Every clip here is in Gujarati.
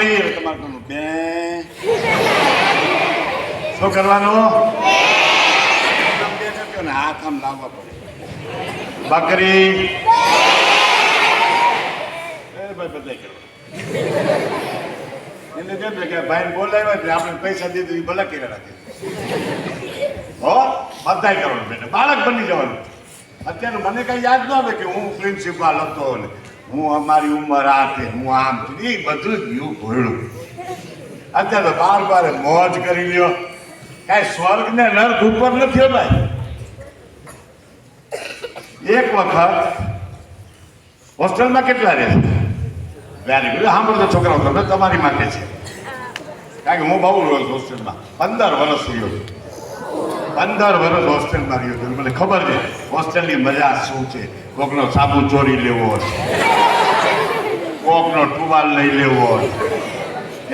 બકરી એટલે તમારે કરવાનું બે. શું કરવાનું? ને હાથ આમ લાવવા પડે. બકરી ભાઈ બધાય કરવા એને કેમ છે કે ભાઈ બોલાવ્યા એટલે આપણે પૈસા દીધું એ ભલે કર્યા રાખે. હો બધાય કરવાનું બેટા, બાળક બની જવાનું. અત્યારે મને કઈ યાદ ન આવે કે હું પ્રિન્સિપાલ હતો ને હું અમારી ઉંમર આ તે હું આમ એ બધું જ હું ભોળ્યું. અત્યારે તો બાર મોજ કરી લ્યો. કાંઈ સ્વર્ગ ને નર્ક ઉપર નથી ભાઈ. એક વખત હોસ્ટેલમાં કેટલા રહે? Very good. સાંભળો છોકરાઓ, તમે તમારી માટે છે. કારણ કે હું બહુ રહ્યો હોસ્ટેલમાં 15 વર્ષ રહ્યો. 15 વર્ષ હોસ્ટેલમાં રહ્યો છું. મને ખબર છે હોસ્ટેલની મજા શું છે. કોકનો સાબુ ચોરી લેવો હોય, કોકનો ટુવાલ લઈ લેવો હોય,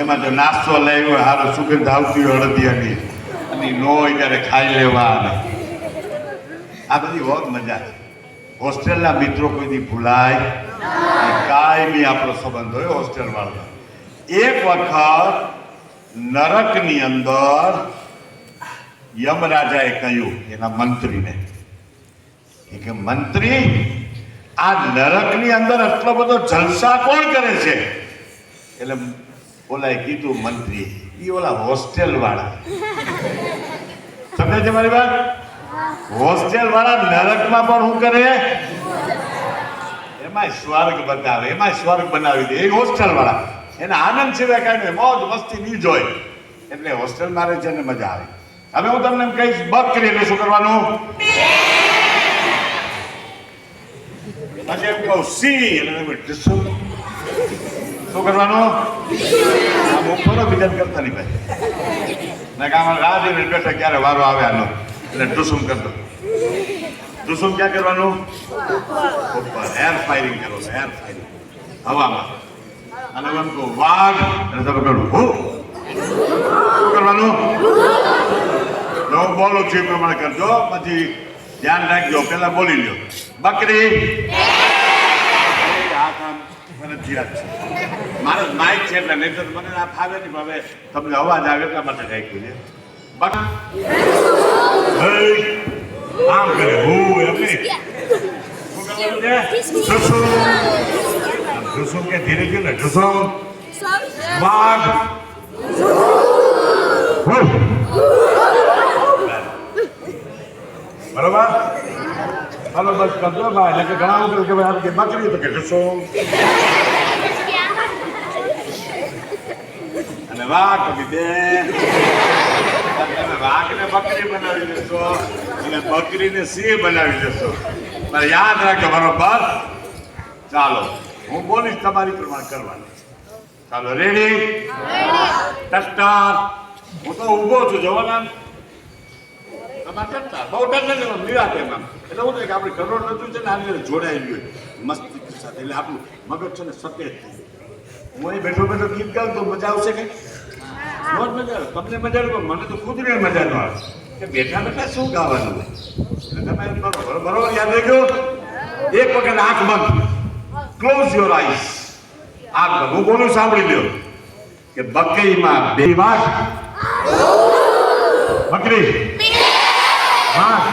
એમાં જો નાસ્તો લઈ હોય સારો સુગંધ આવતી હોય અડદિયાની અને નો હોય ત્યારે ખાઈ લેવા. આ બધી બહુ મજા છે. હોસ્ટેલના મિત્રો કોઈથી ભૂલાય કાયમી આપણો સંબંધ હોય હોસ્ટેલ વાળા. એક વખત નરકની અંદર યમરાજાએ કહ્યું એના મંત્રીને કે મંત્રી, આ નરકની અંદર આટલો બધો જલસા કોણ કરે છે? એટલે ઓલાએ કીધું મંત્રી, એ ઓલા હોસ્ટેલ વાળા. સમજે છે મારી વાત? હોસ્ટેલ વાળા નરકમાં પણ શું કરે? એમાં સ્વર્ગ બતાવે, એમાં સ્વર્ગ બનાવી દે. એ હોસ્ટેલ વાળા એને આનંદ સિવાય કાંઈ નહીં, મોજ મસ્તી નહીં જોઈ એટલે હોસ્ટેલ મારે છે ને મજા આવે. હવે હું તમને એમ કહીશ બકરી એટલે શું કરવાનું? પછી એમ કહું સી એટલે શું કરવાનું? આમ ઉપર બીજા કરતા નહીં ભાઈ. ના કે આમાં રાહ જોઈને બેઠા ક્યારે વારો આવે આનો એટલે ડુસુમ કરતો. ડુસુમ ક્યાં કરવાનું? ઉપર એર ફાયરિંગ કરવાનું. એર ફાયરિંગ હવામાં. અને એમ કહું વાઘ એટલે તમે કહું હું શું કરવાનું? હું બોલું છું એ પ્રમાણે કરજો. પછી ધ્યાન રાખજો. પેલા બોલી લ્યો બકરી. આ કામ મને ધ્યાન છે. મારે માઇક છે એટલે નહીં તો મને આ ફાવે નહીં. હવે તમને અવાજ આવે એટલા માટે રાખ્યું છે. આમ કરે હું એમને ઢુસુમ કે ધીરે ગયું ને ઢુસુમ વાઘ. બરોબર? હાલો બસ કરજો ભાઈ. એટલે કે ઘણા લોકો કે ભાઈ કે બકરી તો કે ઢુસુમ અને વાઘ તો બે. વાઘને બકરી બનાવી દેશો અને બકરીને સિંહ બનાવી દેશો. મારે યાદ રાખજો. બરોબર? ચાલો હું બોલીશ તમારી પ્રમાણે કરવાની. ચાલો રેડી? ટસ્ટર. હું તો ઊભો છું જવાના. તમારે ટસ્ટર બહુ ટસ્ટર નિરાતે એમાં. એટલે હું કે આપણે કરોડરજ્જુ છે ને આની જોડાયેલી હોય મસ્તી સાથે. એટલે આપણું મગજ છે ને સતેજ થઈ. હું અહીં બેઠો બેઠો ગીત ગાઉં તો મજા આવશે કે બહુ મજા આવે? તમને મજા આવે? મને તો ખુદને મજા ન આવે કે બેઠા બેઠા શું ગાવાનું. તમે બરોબર યાદ રાખ્યો? એક વખત આંખ બંધ. Close your eyes. આંખ બંધ. હું બોલું સાંભળી લ્યો કે બકરીમાં બે વાઘ. બકરી વાઘ